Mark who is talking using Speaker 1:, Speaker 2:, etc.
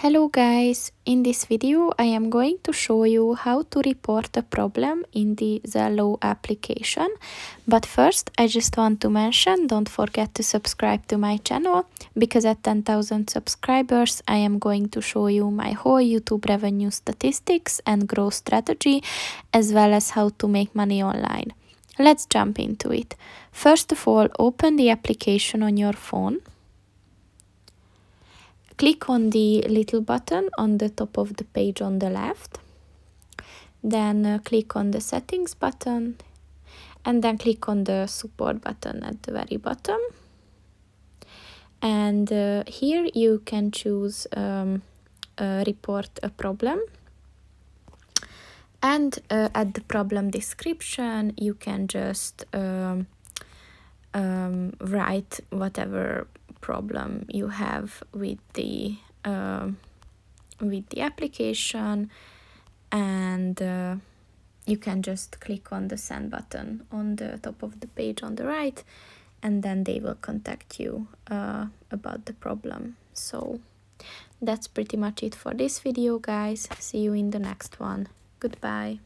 Speaker 1: Hello guys, in this video I am going to show you how to report a problem in the Zello application. But first I just want to mention, don't forget to subscribe to my channel, because at 10,000 subscribers I am going to show you my whole YouTube revenue statistics and growth strategy, as well as how to make money online. Let's jump into it. First of all, open the application on your phone. Click on the little button on the top of the page on the left. Then click on the settings button. And then click on the support button at the very bottom. And here you can choose report a problem. And at the problem description, you can just write whatever problem you have with the application, and you can just click on the send button on the top of the page on the right, and then they will contact you about the problem. So that's pretty much it for this video, guys. See you in the next one. Goodbye.